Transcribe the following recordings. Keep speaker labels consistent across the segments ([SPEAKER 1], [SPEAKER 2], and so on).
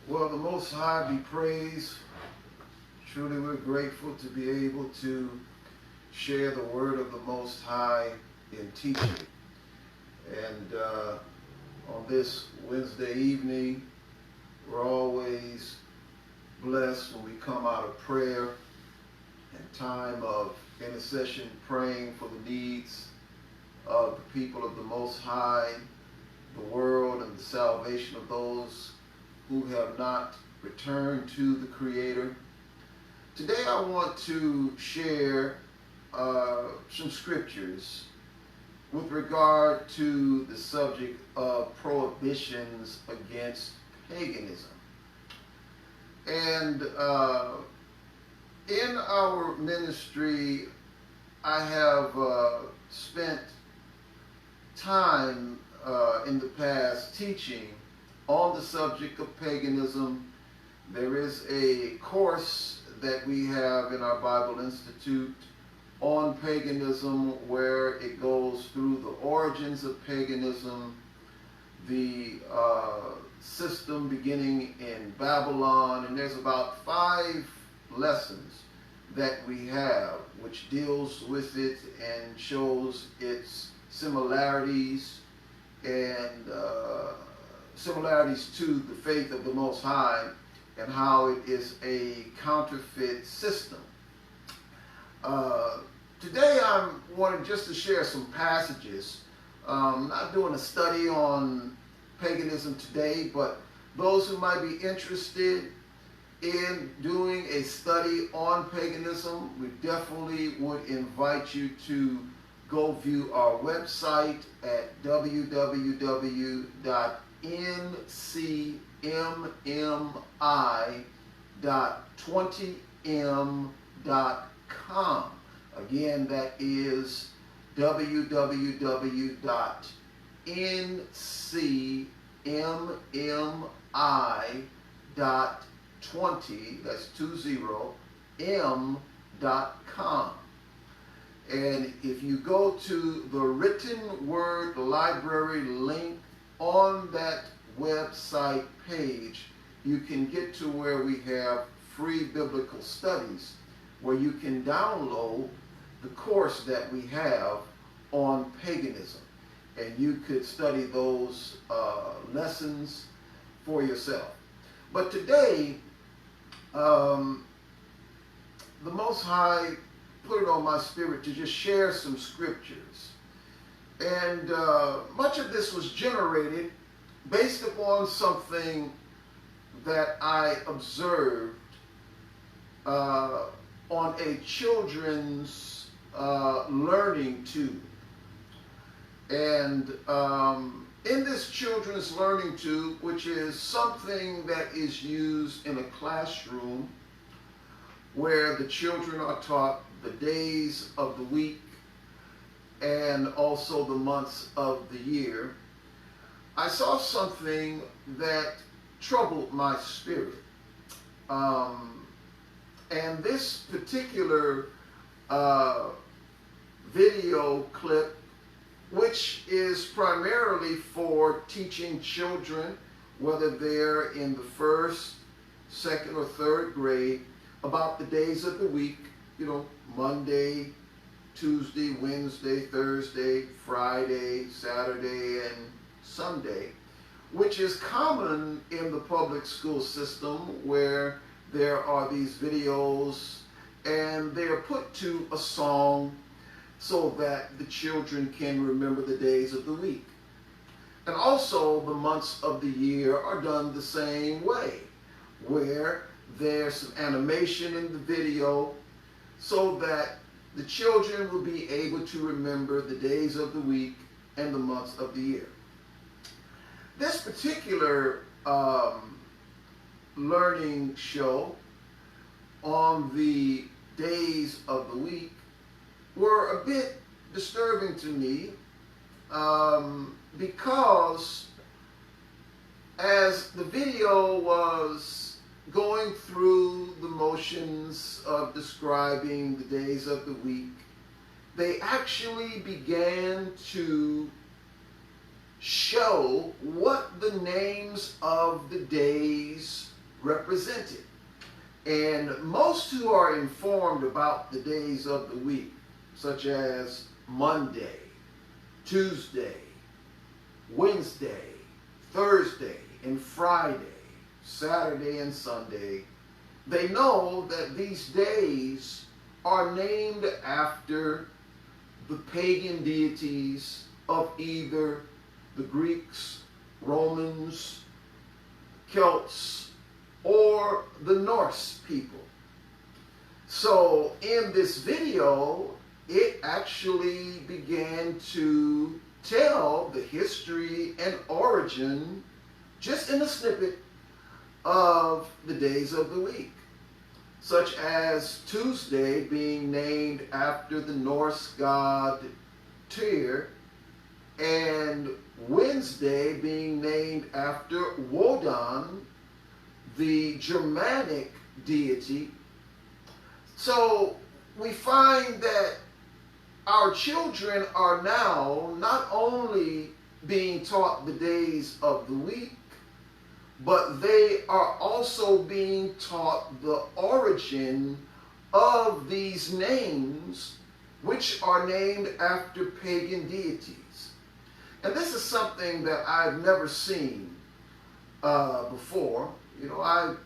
[SPEAKER 1] Well, the Most High be praised. Truly, we're grateful to be able to share the word of the Most High in teaching. And on this Wednesday evening, we're always blessed when we come out of prayer and time of intercession, praying for the needs of the people of the Most High, the world, and the salvation of those who have not returned to the Creator. Today I want to share some scriptures with regard to the subject of prohibitions against paganism. And in our ministry, I have spent time in the past teaching on the subject of paganism. There is a course that we have in our Bible Institute on paganism where it goes through the origins of paganism, the system beginning in Babylon, and there's about 5 lessons that we have which deals with it and shows its similarities and similarities to the faith of the Most High and how it is a counterfeit system. Today I'm wanting just to share some passages. Not doing a study on paganism today, but those who might be interested in doing a study on paganism, we definitely would invite you to go view our website at www.ncmi.20m.com. Again, that is www.ncmi.20, that's 20m.com. And if you go to the written word library link on that website page, you can get to where we have free biblical studies, where you can download the course that we have on paganism. And you could study those lessons for yourself. But today, the Most High put it on my spirit to just share some scriptures. And much of this was generated based upon something that I observed on a children's learning tube. And in this children's learning tube, which is something that is used in a classroom where the children are taught the days of the week and also the months of the year, I saw something that troubled my spirit. And this particular video clip, which is primarily for teaching children, whether they're in the 1st, 2nd, or 3rd grade, about the days of the week, you know, Monday, Tuesday, Wednesday, Thursday, Friday, Saturday, and Sunday, which is common in the public school system where there are these videos and they're put to a song so that the children can remember the days of the week. And also the months of the year are done the same way, where there's some animation in the video so that the children will be able to remember the days of the week and the months of the year. This particular learning show on the days of the week were a bit disturbing to me because as the video was going through the motions of describing the days of the week, they actually began to show what the names of the days represented. And most who are informed about the days of the week, such as Monday, Tuesday, Wednesday, Thursday, and Friday, Saturday and Sunday, they know that these days are named after the pagan deities of either the Greeks, Romans, Celts, or the Norse people. So in this video, it actually began to tell the history and origin, just in a snippet, of the days of the week, such as Tuesday being named after the Norse god Tyr, and Wednesday being named after Wodan, the Germanic deity. So we find that our children are now not only being taught the days of the week, but they are also being taught the origin of these names, which are named after pagan deities. And this is something that I've never seen before. You know, I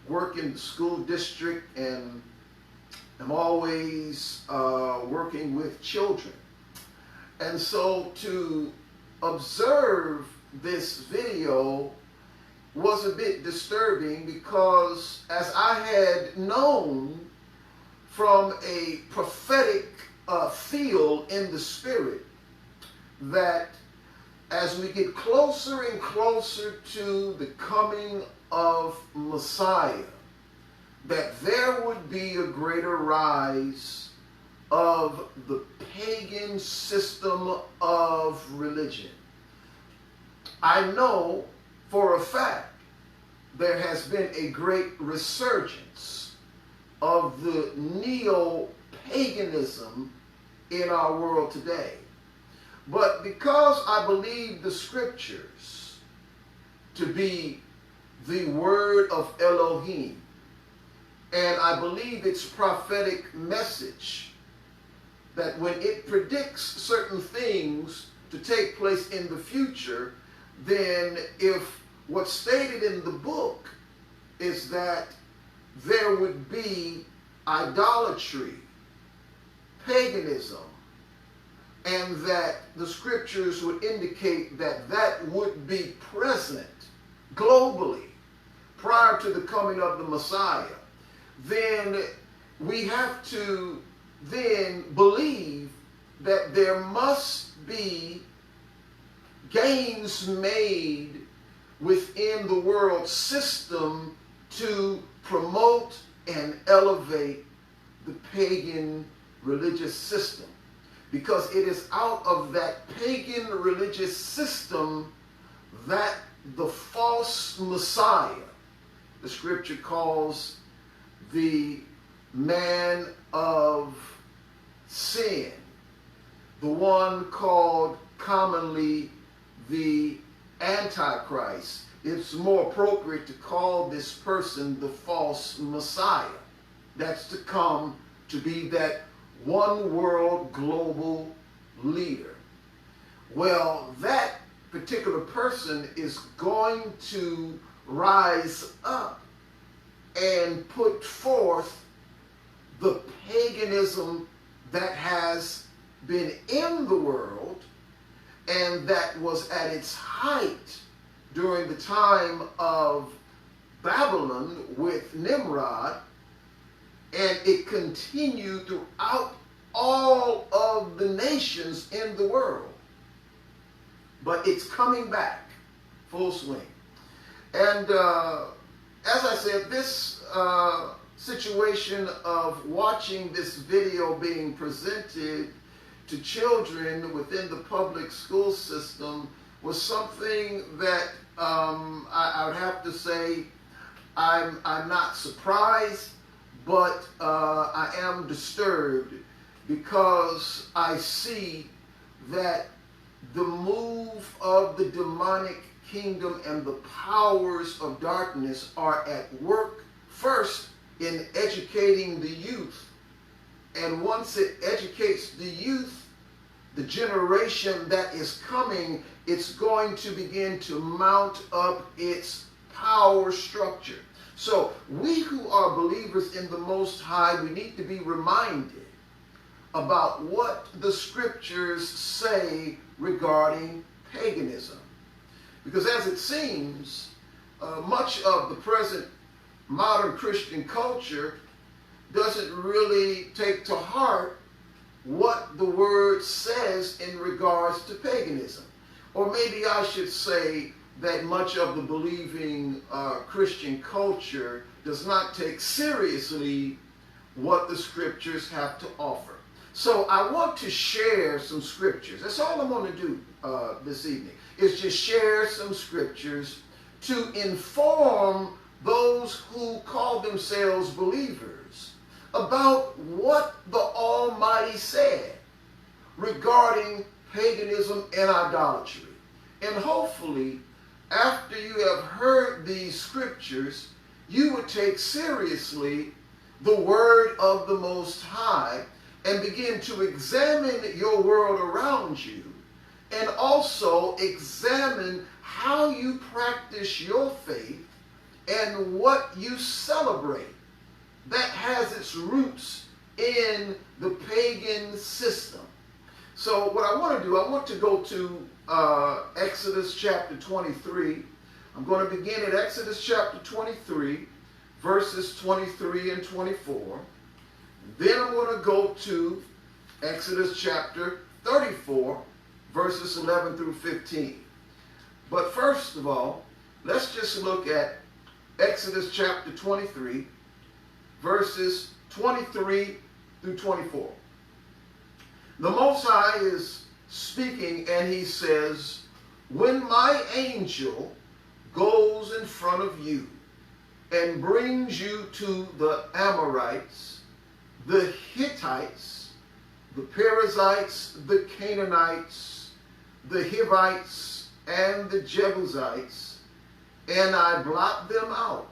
[SPEAKER 1] work in the school district and I'm always working with children. And so to observe this video was a bit disturbing, because as I had known from a prophetic feel in the spirit, that as we get closer and closer to the coming of Messiah, that there would be a greater rise of the pagan system of religion. I know for a fact there has been a great resurgence of the neo-paganism in our world today. But because I believe the scriptures to be the word of Elohim, and I believe its prophetic message, that when it predicts certain things to take place in the future, then if what's stated in the book is that there would be idolatry, paganism, and that the scriptures would indicate that that would be present globally prior to the coming of the Messiah, then we have to then believe that there must be gains made within the world system to promote and elevate the pagan religious system. Because it is out of that pagan religious system that the false Messiah, the scripture calls the man of sin, the one called commonly the Antichrist. It's more appropriate to call this person the false Messiah. That's to come to be that one world global leader. Well, that particular person is going to rise up and put forth the paganism that has been in the world and that was at its height during the time of Babylon with Nimrod, and it continued throughout all of the nations in the world. But it's coming back full swing. And as I said, this situation of watching this video being presented to children within the public school system was something that I would have to say I'm not surprised, but I am disturbed, because I see that the move of the demonic kingdom and the powers of darkness are at work first in educating the youth. And once it educates the youth, the generation that is coming, it's going to begin to mount up its power structure. So we who are believers in the Most High, we need to be reminded about what the scriptures say regarding paganism. Because as it seems, much of the present modern Christian culture doesn't really take to heart what the word says in regards to paganism. Or maybe I should say that much of the believing Christian culture does not take seriously what the scriptures have to offer. So I want to share some scriptures. That's all I'm going to do this evening, is just share some scriptures to inform those who call themselves believers about what the Almighty said regarding paganism and idolatry. And hopefully, after you have heard these scriptures, you would take seriously the word of the Most High and begin to examine your world around you, and also examine how you practice your faith and what you celebrate that has its roots in the pagan system. So what I want to do, I want to go to Exodus chapter 23. I'm going to begin at Exodus chapter 23, verses 23 and 24. Then I'm going to go to Exodus chapter 34, verses 11 through 15. But first of all, let's just look at Exodus chapter 23, verses 23 through 24. The Most High is speaking, and he says, "When my angel goes in front of you and brings you to the Amorites, the Hittites, the Perizzites, the Canaanites, the Hivites, and the Jebusites, and I blot them out,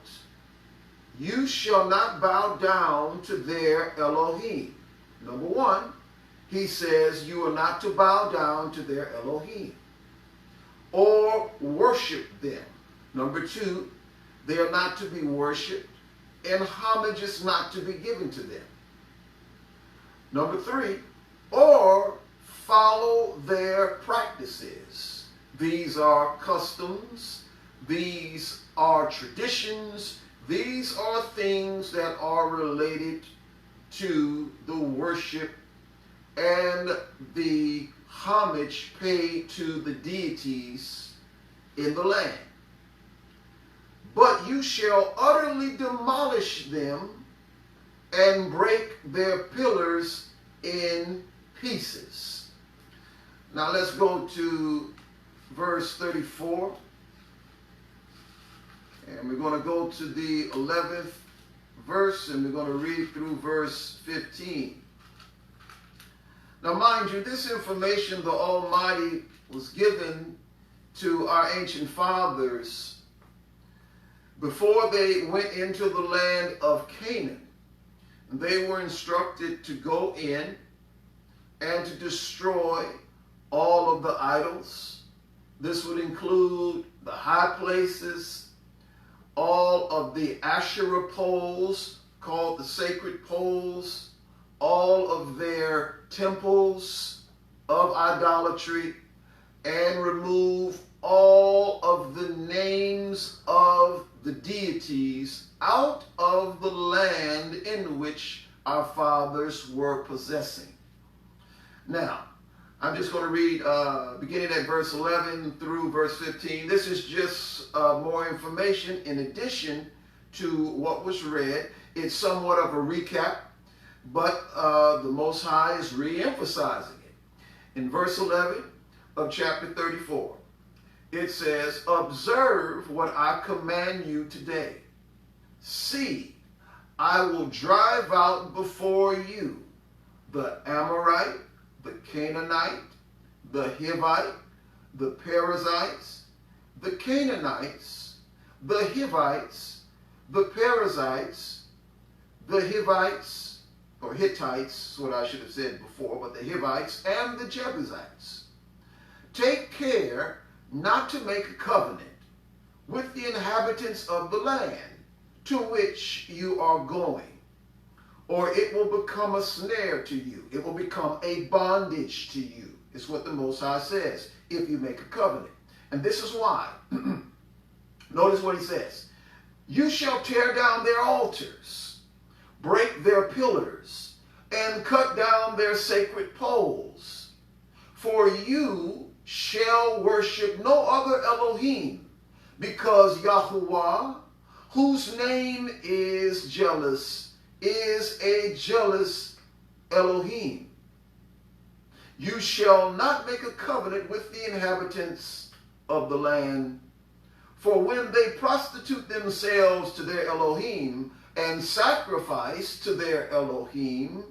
[SPEAKER 1] you shall not bow down to their Elohim." Number one, he says you are not to bow down to their Elohim or worship them. Number two, they are not to be worshipped, and homage is not to be given to them. Number three, or follow their practices. These are customs, these are traditions, these are things that are related to the worship and the homage paid to the deities in the land. But you shall utterly demolish them and break their pillars in pieces. Now let's go to verse 34. And we're going to go to the 11th verse, and we're going to read through verse 15. Now mind you, this information the Almighty was given to our ancient fathers before they went into the land of Canaan. They were instructed to go in and to destroy all of the idols. This would include the high places, all of the Asherah poles called the sacred poles, all of their temples of idolatry, and remove all of the names of the deities out of the land in which our fathers were possessing. Now, I'm just going to read beginning at verse 11 through verse 15. This is just more information in addition to what was read. It's somewhat of a recap, but the Most High is re-emphasizing it. In verse 11 of chapter 34, it says, "Observe what I command you today. See, I will drive out before you the Amorite, the Canaanite, the Hivite, the Perizzites, the Canaanites, the Hivites, the Perizzites, the Hivites, or Hittites, is what I should have said before, but the Hivites and the Jebusites. Take care not to make a covenant with the inhabitants of the land to which you are going, or it will become a snare to you. It will become a bondage to you, is what the Most High says, if you make a covenant. And this is why. Notice what he says. You shall tear down their altars, break their pillars, and cut down their sacred poles. For you shall worship no other Elohim, because Yahuwah, whose name is jealous, is a jealous Elohim. You shall not make a covenant with the inhabitants of the land, for when they prostitute themselves to their Elohim and sacrifice to their Elohim,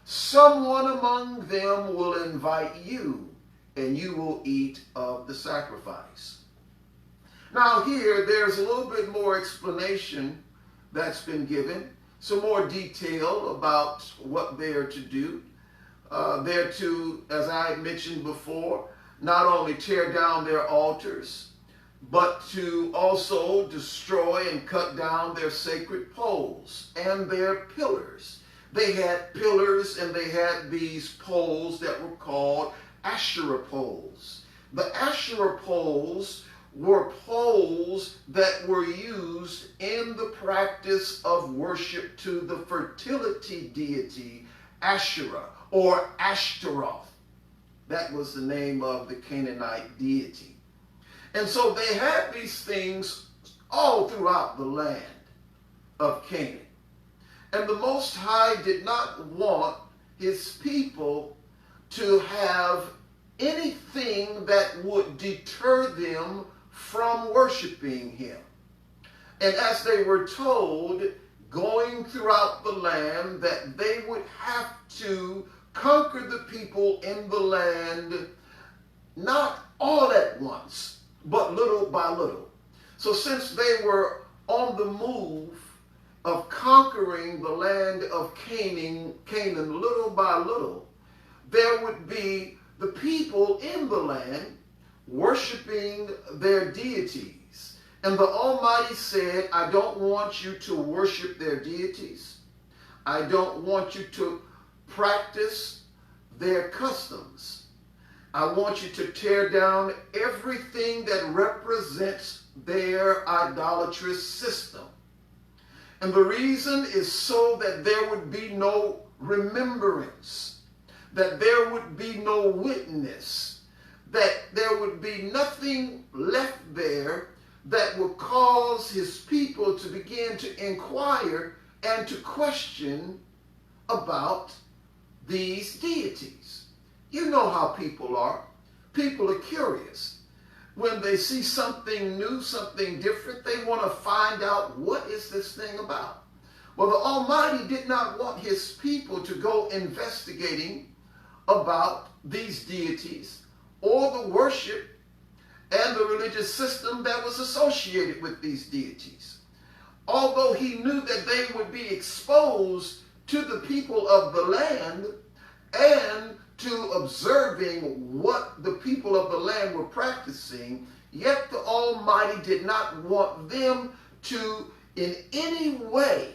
[SPEAKER 1] someone among them will invite you, and you will eat of the sacrifice. Now here, there's a little bit more explanation that's been given, some more detail about what they're to do. They're to, as I mentioned before, not only tear down their altars, but to also destroy and cut down their sacred poles and their pillars. They had pillars and they had these poles that were called Asherah poles. The Asherah poles were poles that were used in the practice of worship to the fertility deity Asherah, or Ashtaroth. That was the name of the Canaanite deity. And so they had these things all throughout the land of Canaan. And the Most High did not want his people to have anything that would deter them from worshiping him. And as they were told, going throughout the land, that they would have to conquer the people in the land, not all at once, but little by little. So since they were on the move of conquering the land of Canaan little by little, there would be the people in the land worshiping their deities. And the Almighty said, I don't want you to worship their deities. I don't want you to practice their customs. I want you to tear down everything that represents their idolatrous system. And the reason is so that there would be no remembrance, that there would be no witness, that there would be nothing left there that would cause his people to begin to inquire and to question about these deities. You know how people are. People are curious. When they see something new, something different, they want to find out, what is this thing about? Well, the Almighty did not want his people to go investigating about these deities or the worship and the religious system that was associated with these deities. Although he knew that they would be exposed to the people of the land and to observing what the people of the land were practicing, yet the Almighty did not want them to in any way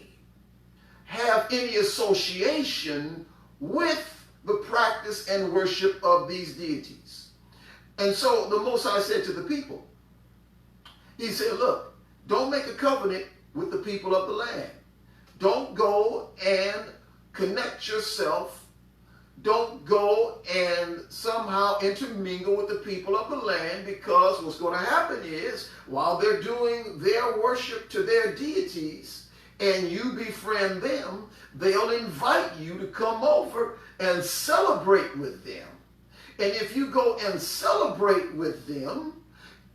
[SPEAKER 1] have any association with the practice and worship of these deities. And so the Most High said to the people, he said, look, don't make a covenant with the people of the land. Don't go and connect yourself. Don't go and somehow intermingle with the people of the land, because what's going to happen is, while they're doing their worship to their deities and you befriend them, they'll invite you to come over and celebrate with them. And if you go and celebrate with them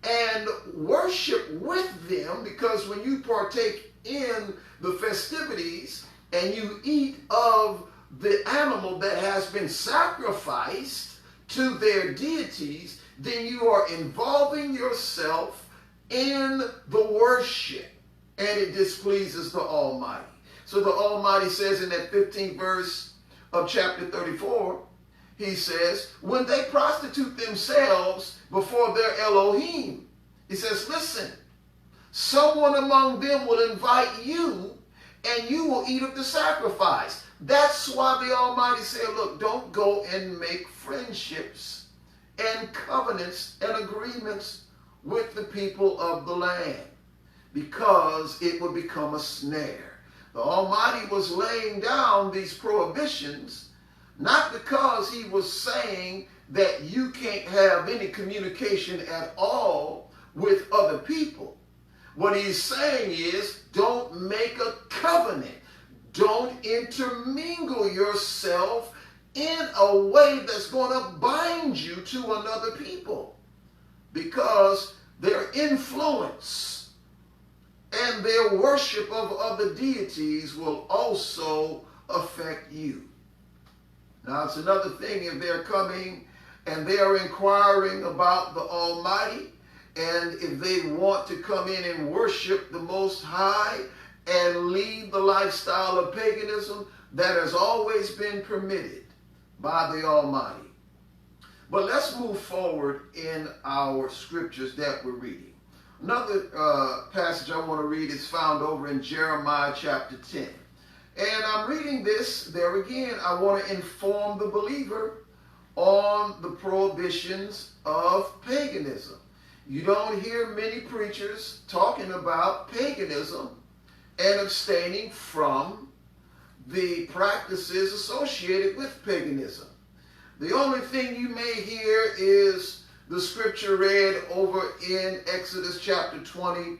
[SPEAKER 1] and worship with them, because when you partake in the festivities and you eat of the animal that has been sacrificed to their deities, then you are involving yourself in the worship, and it displeases the Almighty. So the Almighty says in that 15th verse of chapter 34, he says, when they prostitute themselves before their Elohim, he says, listen, someone among them will invite you and you will eat of the sacrifice. That's why the Almighty said, look, don't go and make friendships and covenants and agreements with the people of the land, because it would become a snare. The Almighty was laying down these prohibitions not because he was saying that you can't have any communication at all with other people. What he's saying is, don't make a covenant. Don't intermingle yourself in a way that's going to bind you to another people, because their influence and their worship of other deities will also affect you. Now, it's another thing if they're coming and they're inquiring about the Almighty, and if they want to come in and worship the Most High and lead the lifestyle of paganism, that has always been permitted by the Almighty. But let's move forward in our scriptures that we're reading. Another passage I want to read is found over in Jeremiah chapter 10. And I'm reading this, there again, I want to inform the believer on the prohibitions of paganism. You don't hear many preachers talking about paganism and abstaining from the practices associated with paganism. The only thing you may hear is the scripture read over in Exodus chapter 20,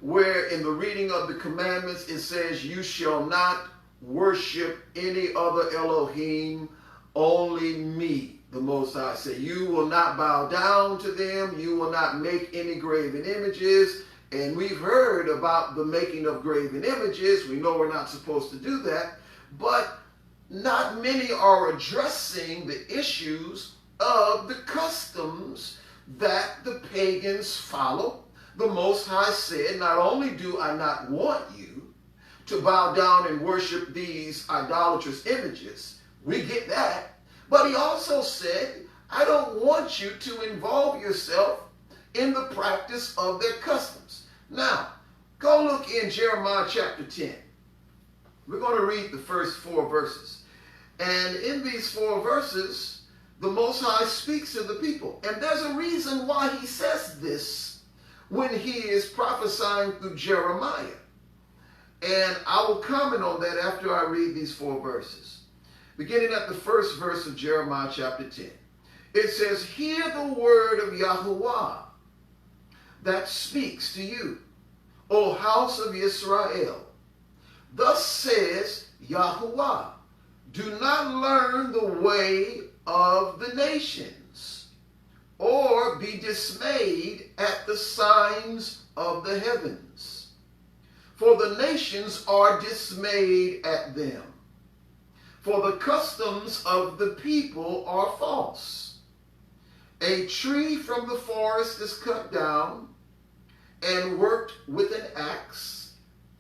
[SPEAKER 1] where in the reading of the commandments it says, you shall not worship any other Elohim, only me, the Most High said. You will not bow down to them. You will not make any graven images. And we've heard about the making of graven images. We know we're not supposed to do that. But not many are addressing the issues of the customs that the pagans follow. The Most High said, not only do I not want you to bow down and worship these idolatrous images, we get that, but he also said, I don't want you to involve yourself in the practice of their customs. Now, go look in Jeremiah chapter 10. We're going to read the first 4 verses. And in these 4 verses, the Most High speaks to the people. And there's a reason why he says this when he is prophesying through Jeremiah. And I will comment on that after I read these 4 verses. Beginning at the first verse of Jeremiah chapter 10. It says, hear the word of Yahuwah that speaks to you, O house of Israel. Thus says Yahuwah, do not learn the way of the nations, or be dismayed at the signs of the heavens. For the nations are dismayed at them. For the customs of the people are false. A tree from the forest is cut down and worked with an axe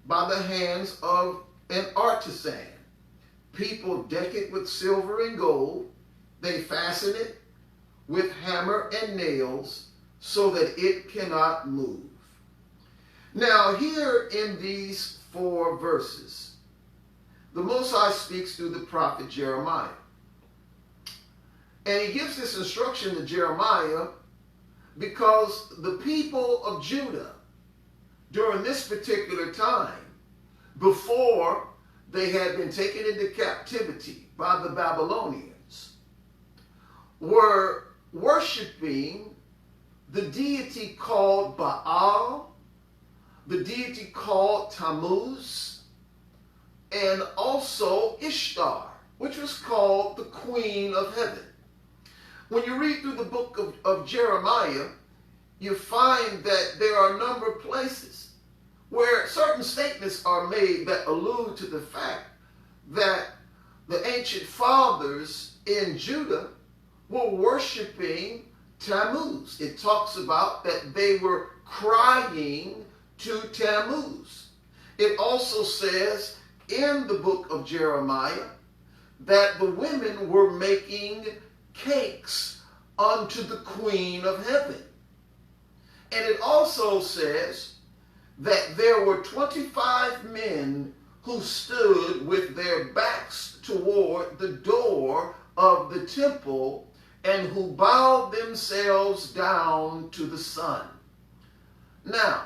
[SPEAKER 1] by the hands of an artisan. People deck it with silver and gold. They fasten it with hammer and nails so that it cannot move. Now here in these 4 verses, the Most High speaks through the prophet Jeremiah. And he gives this instruction to Jeremiah because the people of Judah, during this particular time, before they had been taken into captivity by the Babylonians, were worshiping the deity called Baal, the deity called Tammuz, and also Ishtar, which was called the Queen of Heaven. When you read through the book of Jeremiah, you find that there are a number of places where certain statements are made that allude to the fact that the ancient fathers in Judah were worshiping Tammuz. It talks about that they were crying to Tammuz. It also says in the book of Jeremiah that the women were making cakes unto the Queen of Heaven. And it also says that there were 25 men who stood with their backs toward the door of the temple and who bowed themselves down to the sun. Now,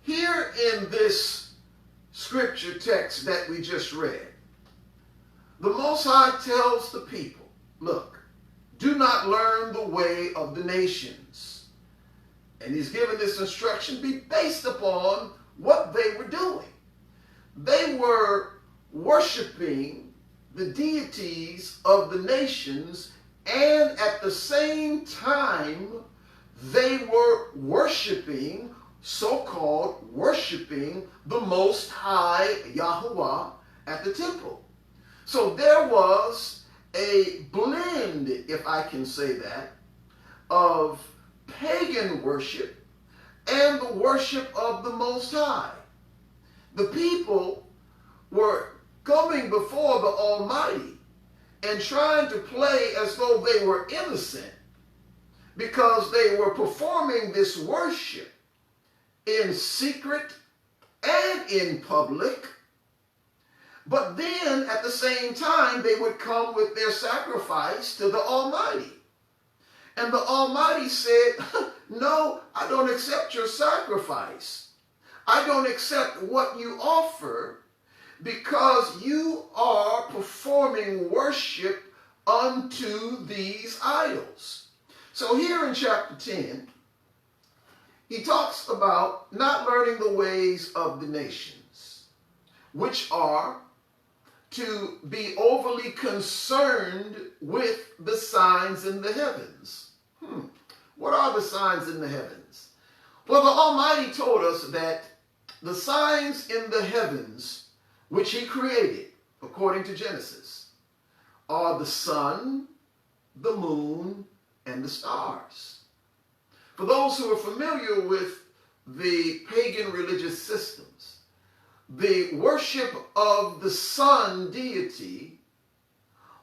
[SPEAKER 1] here in this scripture text that we just read, the Most High tells the people, look, do not learn the way of the nations. And he's given this instruction be based upon what they were doing. They were worshiping the deities of the nations, and at the same time, they were worshiping, so-called worshiping, the Most High Yahuwah at the temple. So there was a blend, if I can say that, of pagan worship and the worship of the Most High. The people were coming before the Almighty and trying to play as though they were innocent because they were performing this worship in secret and in public. But then at the same time, they would come with their sacrifice to the Almighty. And the Almighty said, no, I don't accept your sacrifice. I don't accept what you offer because you are performing worship unto these idols. So here in chapter 10, he talks about not learning the ways of the nations, which are to be overly concerned with the signs in the heavens. What are the signs in the heavens? Well, the Almighty told us that the signs in the heavens, which he created, according to Genesis, are the sun, the moon, and the stars. For those who are familiar with the pagan religious systems, the worship of the sun deity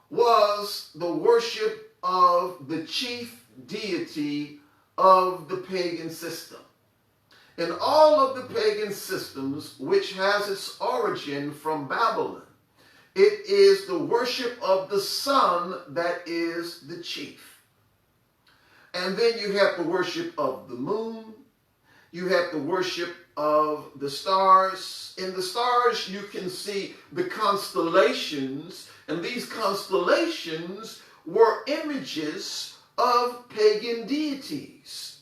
[SPEAKER 1] was the worship of the chief deity of the pagan system. In all of the pagan systems, which has its origin from Babylon, it is the worship of the sun that is the chief. And then you have the worship of the moon. You have the worship of the stars. In the stars, you can see the constellations, and these constellations were images of pagan deities.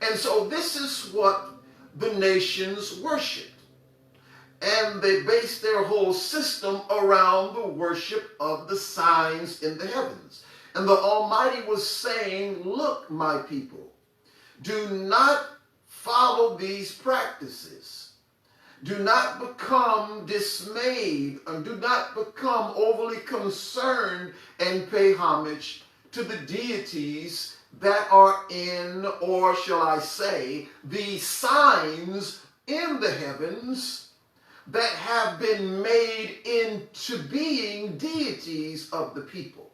[SPEAKER 1] And so this is what the nations worshiped. And they based their whole system around the worship of the signs in the heavens. And the Almighty was saying, look, my people, do not follow these practices. Do not become dismayed, and do not become overly concerned and pay homage to the deities that are in, or shall I say, the signs in the heavens that have been made into being deities of the people.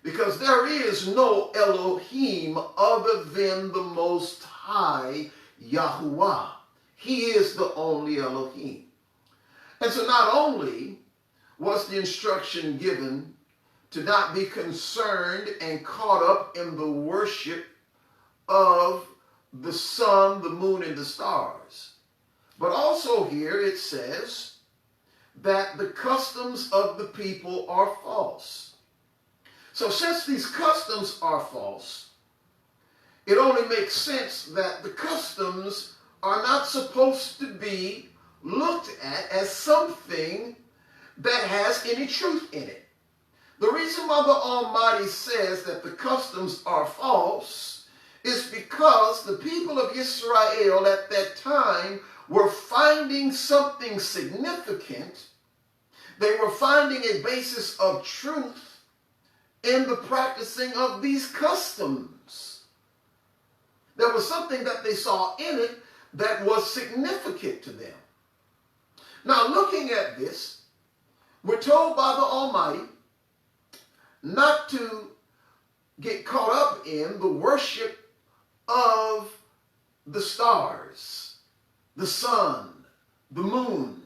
[SPEAKER 1] Because there is no Elohim other than the Most High Yahuwah. He is the only Elohim. And so not only was the instruction given to not be concerned and caught up in the worship of the sun, the moon, and the stars, but also here it says that the customs of the people are false. So since these customs are false, it only makes sense that the customs are not supposed to be looked at as something that has any truth in it. The reason why the Almighty says that the customs are false is because the people of Israel at that time were finding something significant. They were finding a basis of truth in the practicing of these customs. There was something that they saw in it that was significant to them. Now, looking at this, we're told by the Almighty not to get caught up in the worship of the stars, the sun, the moon,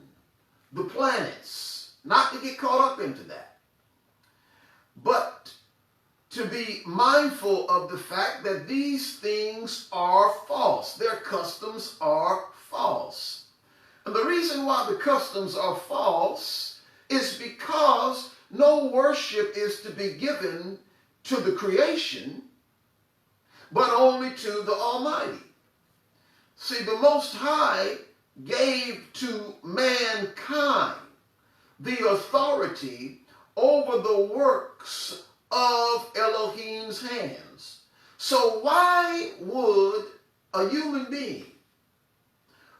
[SPEAKER 1] the planets, not to get caught up into that, but to be mindful of the fact that these things are false. Their customs are false. And the reason why the customs are false is because no worship is to be given to the creation, but only to the Almighty. See, the Most High gave to mankind the authority over the works of Elohim's hands. So why would a human being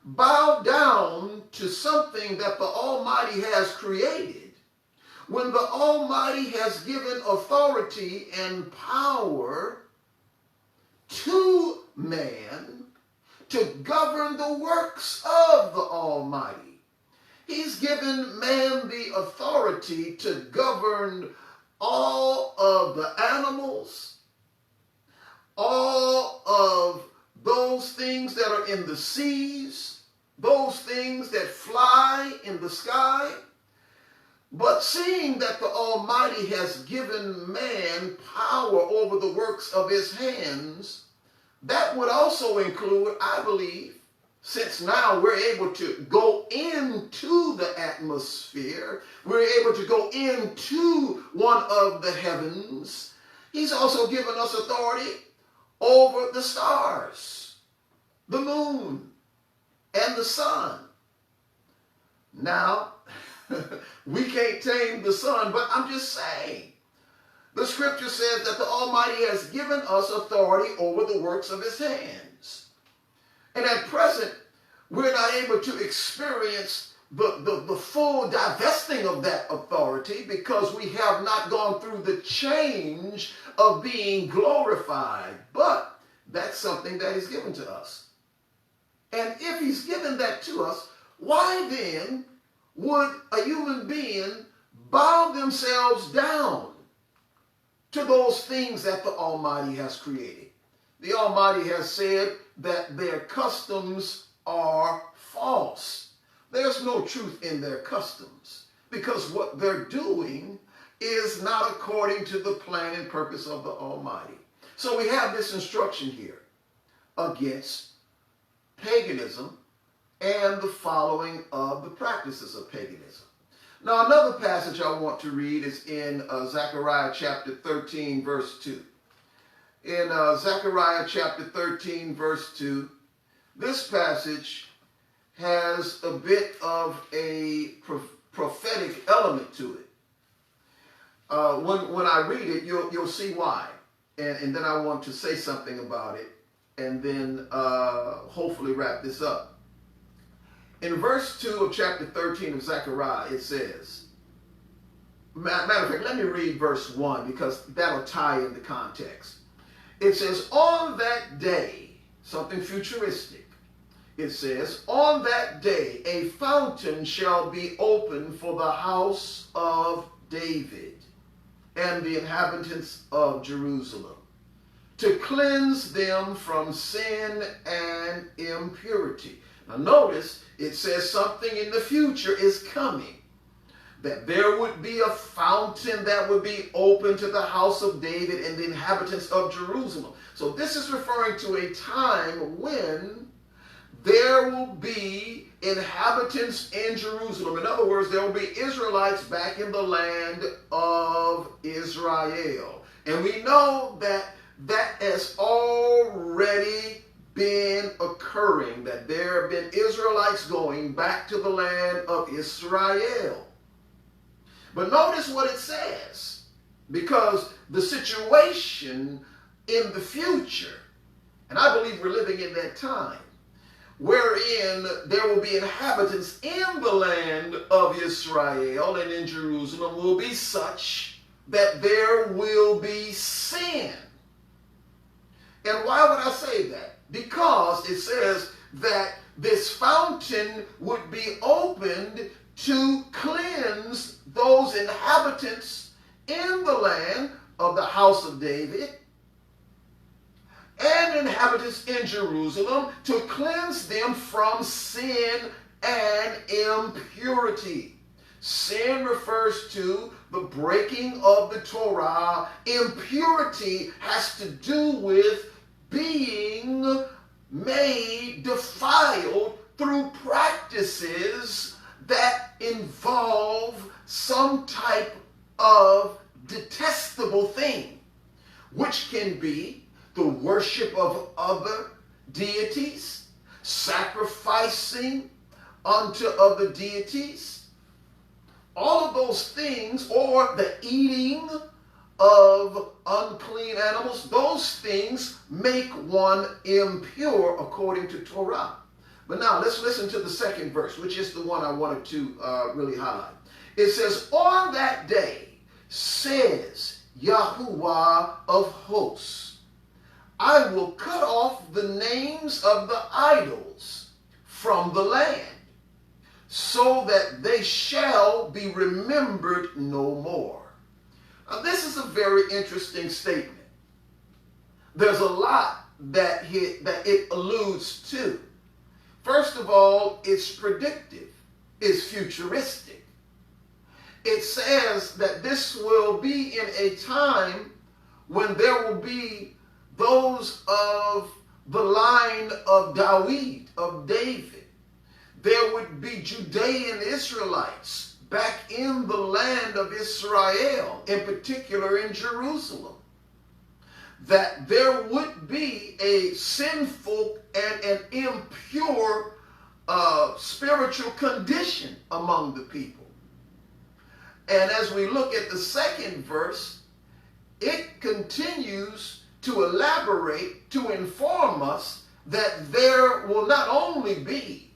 [SPEAKER 1] bow down to something that the Almighty has created when the Almighty has given authority and power to man to govern the works of the Almighty? He's given man the authority to govern all of the animals, all of those things that are in the seas, those things that fly in the sky. But seeing that the Almighty has given man power over the works of his hands, that would also include, I believe, since now we're able to go into the atmosphere, we're able to go into one of the heavens, he's also given us authority over the stars, the moon, and the sun. Now, we can't tame the sun, but I'm just saying, the scripture says that the Almighty has given us authority over the works of his hands. And at present, we're not able to experience the full divesting of that authority because we have not gone through the change of being glorified. But that's something that is given to us. And if he's given that to us, why then would a human being bow themselves down to those things that the Almighty has created? The Almighty has said that their customs are false. There's no truth in their customs because what they're doing is not according to the plan and purpose of the Almighty. So we have this instruction here against paganism and the following of the practices of paganism. Now, another passage I want to read is in Zechariah chapter 13, verse 2. In Zechariah chapter 13, verse 2, this passage has a bit of a prophetic element to it. When I read it, you'll see why. And then I want to say something about it and then hopefully wrap this up. In verse 2 of chapter 13 of Zechariah, it says, matter of fact, let me read verse 1 because that'll tie in the context. It says, on that day, something futuristic. It says, on that day, a fountain shall be opened for the house of David and the inhabitants of Jerusalem, to cleanse them from sin and impurity. Now notice, it says something in the future is coming. That there would be a fountain that would be open to the house of David and the inhabitants of Jerusalem. So this is referring to a time when there will be inhabitants in Jerusalem. In other words, there will be Israelites back in the land of Israel. And we know that that has already been occurring, that there have been Israelites going back to the land of Israel. But notice what it says, because the situation in the future, and I believe we're living in that time, wherein there will be inhabitants in the land of Israel and in Jerusalem will be such that there will be sin. And why would I say that? because it says that this fountain would be opened to cleanse those inhabitants in the land of the house of David and inhabitants in Jerusalem, to cleanse them from sin and impurity. Sin refers to the breaking of the Torah. Impurity has to do with being made defiled through practices that involve some type of detestable thing, which can be the worship of other deities, sacrificing unto other deities, all of those things, or the eating of unclean animals. Those things make one impure according to Torah. But now let's listen to the second verse, which is the one I wanted to really highlight. It says, on that day, says Yahuwah of hosts, I will cut off the names of the idols from the land, so that they shall be remembered no more. Now, this is a very interesting statement. There's a lot that it alludes to. First of all, it's predictive, it's futuristic. It says that this will be in a time when there will be those of the line of David. There would be Judean Israelites back in the land of Israel, in particular in Jerusalem. That there would be a sinful and an impure spiritual condition among the people. And as we look at the second verse, it continues to elaborate, to inform us that there will not only be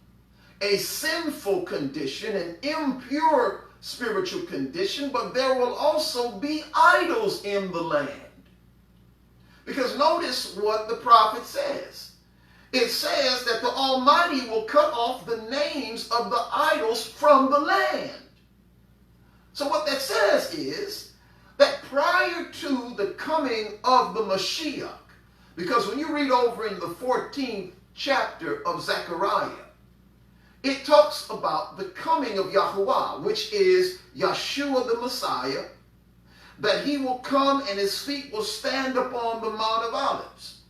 [SPEAKER 1] a sinful condition, an impure spiritual condition, but there will also be idols in the land. Because notice what the prophet says. It says that the Almighty will cut off the names of the idols from the land. So what that says is that prior to the coming of the Mashiach, because when you read over in the 14th chapter of Zechariah, it talks about the coming of Yahuwah, which is Yeshua the Messiah, that he will come and his feet will stand upon the Mount of Olives.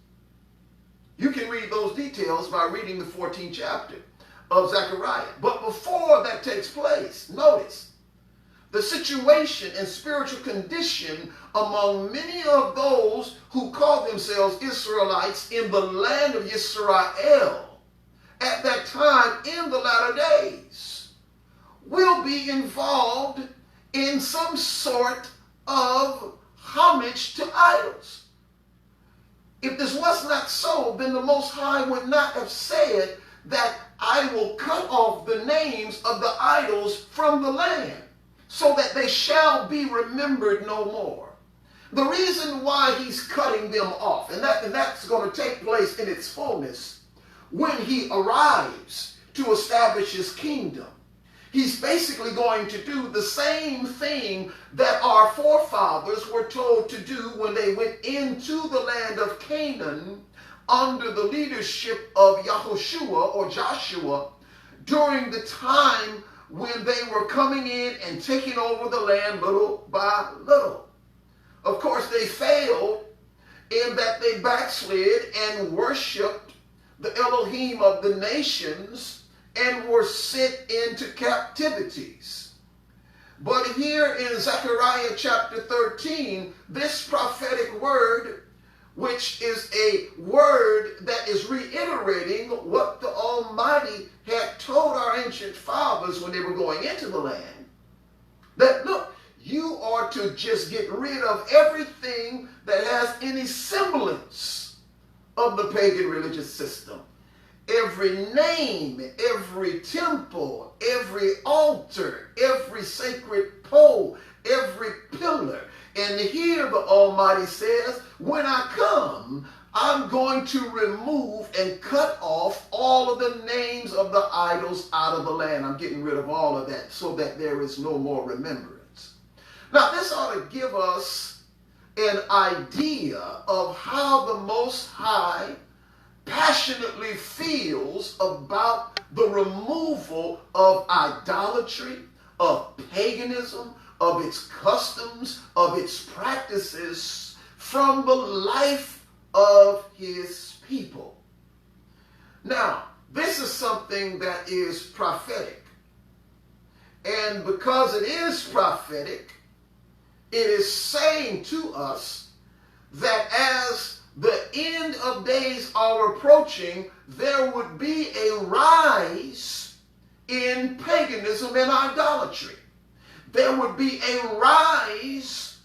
[SPEAKER 1] You can read those details by reading the 14th chapter of Zechariah. But before that takes place, notice the situation and spiritual condition among many of those who call themselves Israelites in the land of Israel at that time in the latter days will be involved in some sort of homage to idols. If this was not so, then the Most High would not have said that I will cut off the names of the idols from the land, so that they shall be remembered no more. The reason why he's cutting them off, and that's going to take place in its fullness when he arrives to establish his kingdom. He's basically going to do the same thing that our forefathers were told to do when they went into the land of Canaan under the leadership of Yahushua or Joshua during the time when they were coming in and taking over the land little by little. Of course, they failed in that they backslid and worshiped the Elohim of the nations and were sent into captivities. But here in Zechariah chapter 13, this prophetic word, which is a word that is reiterating what the Almighty had told our ancient fathers when they were going into the land, that look, you are to just get rid of everything that has any semblance of the pagan religious system. Every name, every temple, every altar, every sacred pole, every pillar. And here the Almighty says, when I come, I'm going to remove and cut off all of the names of the idols out of the land. I'm getting rid of all of that so that there is no more remembrance. Now, this ought to give us an idea of how the Most High passionately feels about the removal of idolatry, of paganism, of its customs, of its practices from the life of his people. Now, this is something that is prophetic. And because it is prophetic, it is saying to us that as the end of days are approaching, there would be a rise in paganism and idolatry. There would be a rise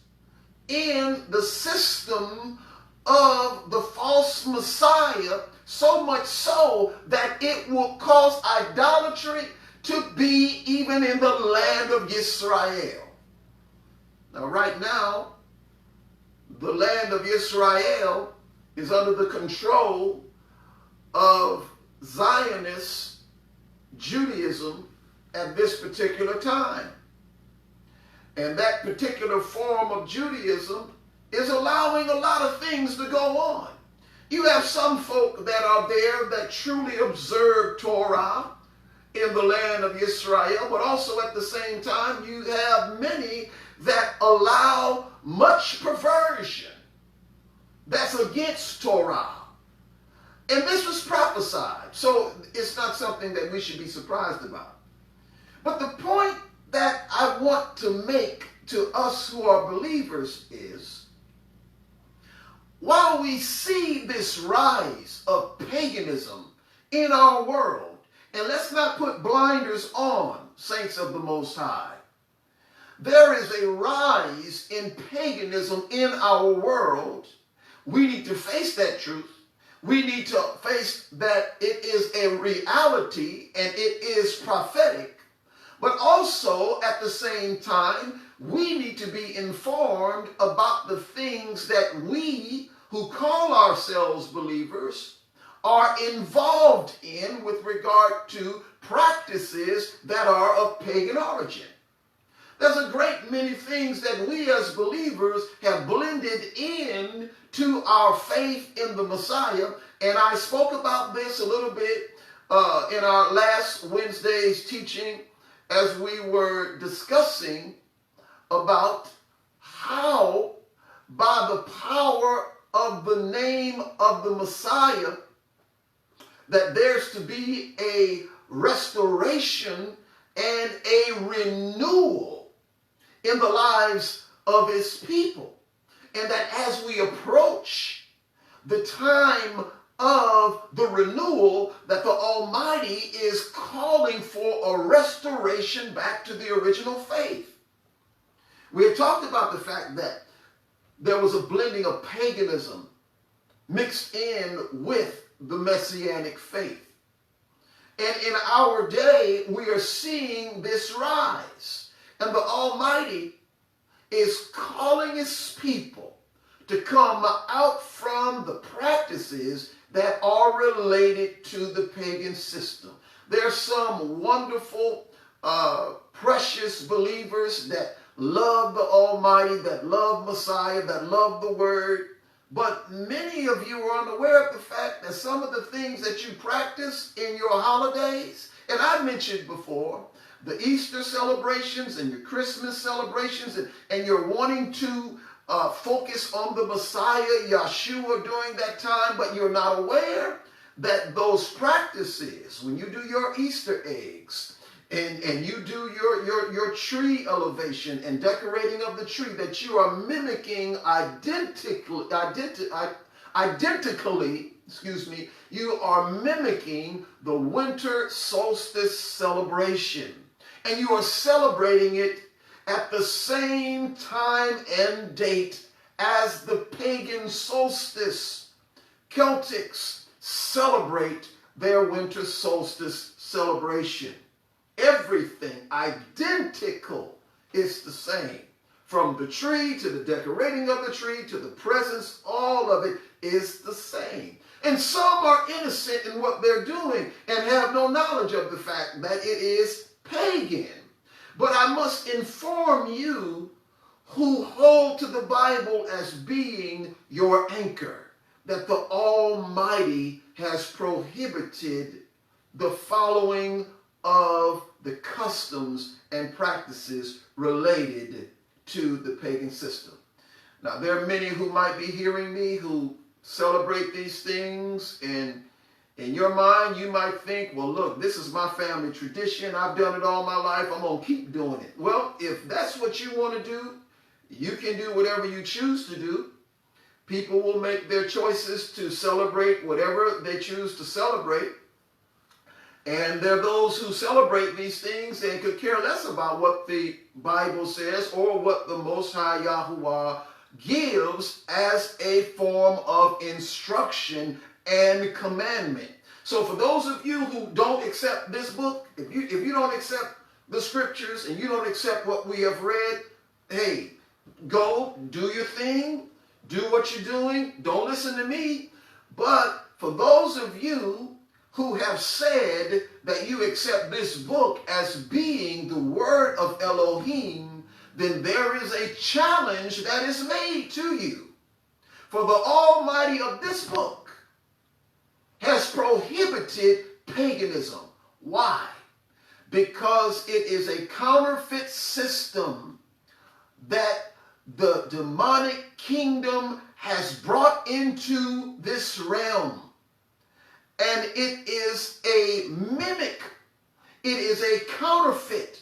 [SPEAKER 1] in the system of the false Messiah, so much so that it will cause idolatry to be even in the land of Israel. Now, right now, the land of Israel is under the control of Zionist Judaism at this particular time. And that particular form of Judaism is allowing a lot of things to go on. You have some folk that are there that truly observe Torah in the land of Israel, but also at the same time you have many that allow much perversion that's against Torah. And this was prophesied, so it's not something that we should be surprised about. But the point that I want to make to us who are believers is, while we see this rise of paganism in our world, and let's not put blinders on, saints of the Most High, there is a rise in paganism in our world. We need to face that truth. We need to face that it is a reality and it is prophetic. But also, at the same time, we need to be informed about the things that we, who call ourselves believers, are involved in with regard to practices that are of pagan origin. There's a great many things that we as believers have blended in to our faith in the Messiah. And I spoke about this a little bit in our last Wednesday's teaching as we were discussing about how by the power of the name of the Messiah that there's to be a restoration and a renewal in the lives of his people. And that as we approach the time of the renewal, that the Almighty is calling for a restoration back to the original faith. We have talked about the fact that there was a blending of paganism mixed in with the Messianic faith. And in our day, we are seeing this rise. And the Almighty is calling his people to come out from the practices that are related to the pagan system. There are some wonderful, precious believers that love the Almighty, that love Messiah, that love the Word. But many of you are unaware of the fact that some of the things that you practice in your holidays, and I mentioned before, the Easter celebrations and your Christmas celebrations, and you're wanting to focus on the Messiah, Yeshua, during that time, but you're not aware that those practices, when you do your Easter eggs, and you do your tree elevation and decorating of the tree, that you are mimicking identically, you are mimicking the winter solstice celebration. And you are celebrating it at the same time and date as the pagan solstice. Celtics celebrate their winter solstice celebration. Everything identical is the same. From the tree to the decorating of the tree to the presents, all of it is the same. And some are innocent in what they're doing and have no knowledge of the fact that it is pagan. But I must inform you who hold to the Bible as being your anchor, that the Almighty has prohibited the following of the customs and practices related to the pagan system. Now, there are many who might be hearing me who celebrate these things, and in your mind, you might think, well, look, this is my family tradition. I've done it all my life. I'm going to keep doing it. Well, if that's what you want to do, you can do whatever you choose to do. People will make their choices to celebrate whatever they choose to celebrate. And there are those who celebrate these things and could care less about what the Bible says or what the Most High Yahuwah gives as a form of instruction and commandment. So for those of you who don't accept this book, if you don't accept the scriptures and you don't accept what we have read, hey, go do your thing, do what you're doing, don't listen to me. But for those of you who have said that you accept this book as being the word of Elohim, then there is a challenge that is made to you. For the Almighty of this book has prohibited paganism. Why? Because it is a counterfeit system that the demonic kingdom has brought into this realm. And it is a mimic. It is a counterfeit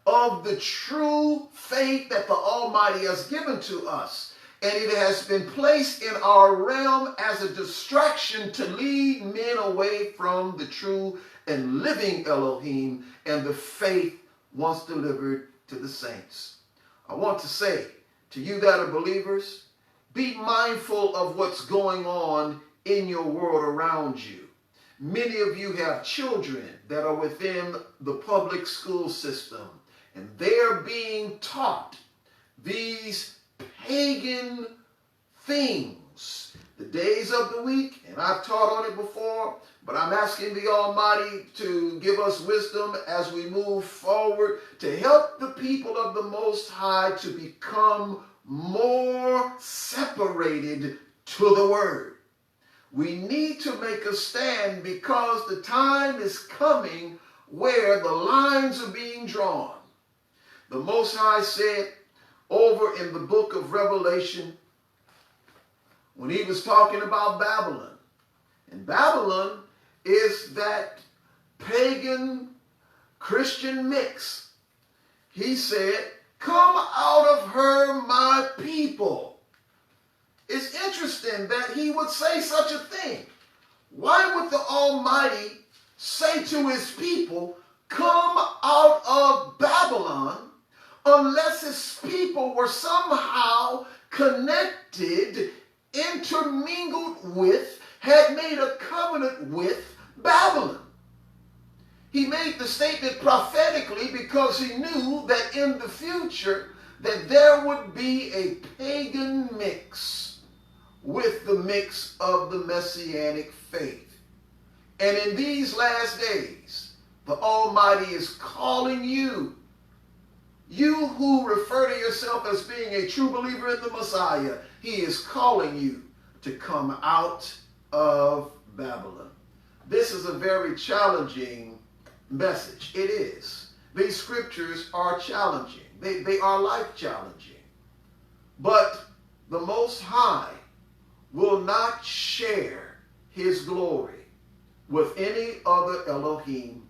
[SPEAKER 1] of the true faith that the Almighty has given to us. And it has been placed in our realm as a distraction to lead men away from the true and living Elohim and the faith once delivered to the saints. I want to say to you that are believers, be mindful of what's going on in your world around you. Many of you have children that are within the public school system, and they're being taught these pagan things, the days of the week, and I've taught on it before, but I'm asking the Almighty to give us wisdom as we move forward to help the people of the Most High to become more separated to the Word. We need to make a stand because the time is coming where the lines are being drawn. The Most High said over in the book of Revelation when he was talking about Babylon. And Babylon is that pagan Christian mix. He said, "Come out of her, my people." It's interesting that he would say such a thing. Why would the Almighty say to his people, "Come out of Babylon," unless his people were somehow connected, intermingled with, had made a covenant with Babylon? He made the statement prophetically because he knew that in the future that there would be a pagan mix with the mix of the Messianic faith. And in these last days, the Almighty is calling you, you who refer to yourself as being a true believer in the Messiah, he is calling you to come out of Babylon. This is a very challenging message. It is. These scriptures are challenging. They are life challenging. But the Most High will not share his glory with any other Elohim,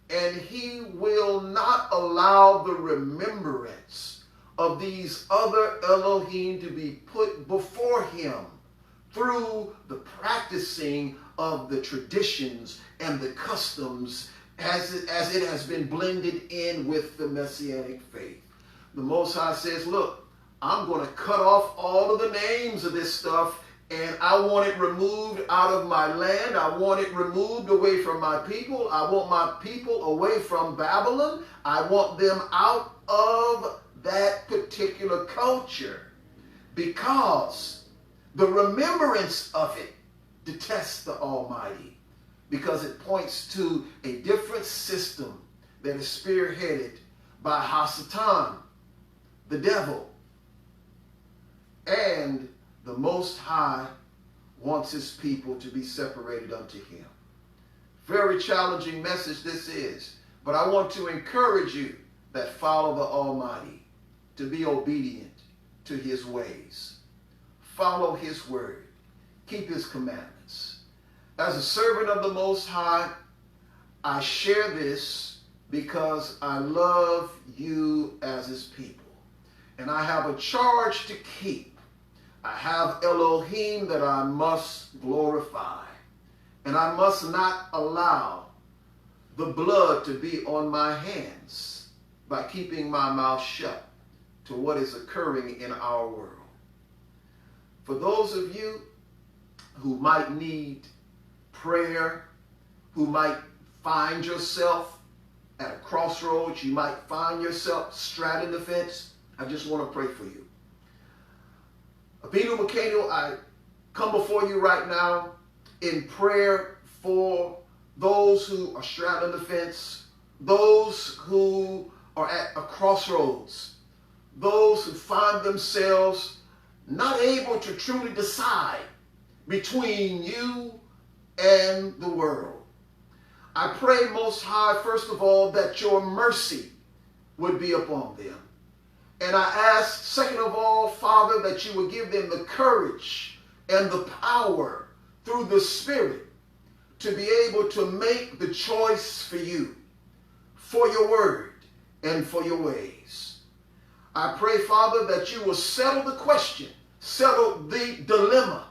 [SPEAKER 1] and he will not allow the remembrance of these other Elohim to be put before him through the practicing of the traditions and the customs as it has been blended in with the Messianic faith. The Most High says, look, I'm going to cut off all of the names of this stuff, and I want it removed out of my land. I want it removed away from my people. I want my people away from Babylon. I want them out of that particular culture, because The remembrance of it detests the Almighty because it points to a different system that is spearheaded by Hasatan, the devil. And the Most High wants his people to be separated unto him. Very challenging message this is, but I want to encourage you that follow the Almighty to be obedient to his ways. Follow his word. Keep his commandments. As a servant of the Most High, I share this because I love you as his people. And I have a charge to keep. I have Elohim that I must glorify. And I must not allow the blood to be on my hands by keeping my mouth shut to what is occurring in our world. For those of you who might need prayer, who might find yourself at a crossroads, you might find yourself straddling the fence, I just want to pray for you. Abinu Makeno, I come before you right now in prayer for those who are straddling the fence, those who are at a crossroads, those who find themselves not able to truly decide between you and the world. I pray, Most High, first of all, that your mercy would be upon them. And I ask, second of all, Father, that you would give them the courage and the power through the Spirit to be able to make the choice for you, for your word, and for your ways. I pray, Father, that you will settle the question, settle the dilemma,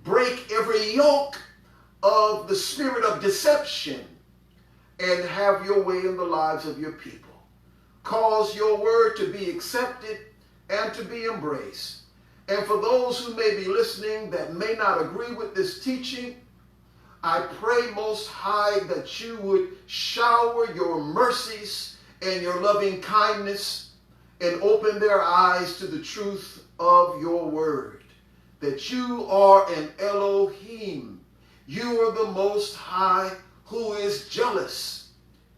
[SPEAKER 1] break every yoke of the spirit of deception, and have your way in the lives of your people. Cause your word to be accepted and to be embraced. And for those who may be listening that may not agree with this teaching, I pray, Most High, that you would shower your mercies and your loving kindness and open their eyes to the truth of your word, that you are an Elohim. You are the Most High who is jealous,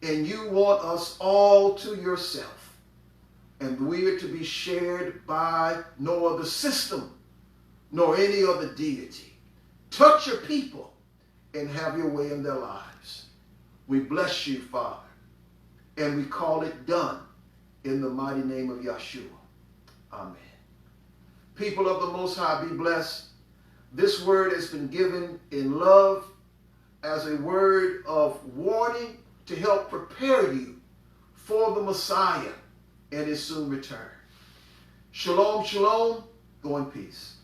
[SPEAKER 1] and you want us all to yourself. And we are to be shared by no other system, nor any other deity. Touch your people and have your way in their lives. We bless you, Father, and we call it done in the mighty name of Yeshua. Amen. People of the Most High, be blessed. This word has been given in love as a word of warning to help prepare you for the Messiah and his soon return. Shalom, shalom. Go in peace.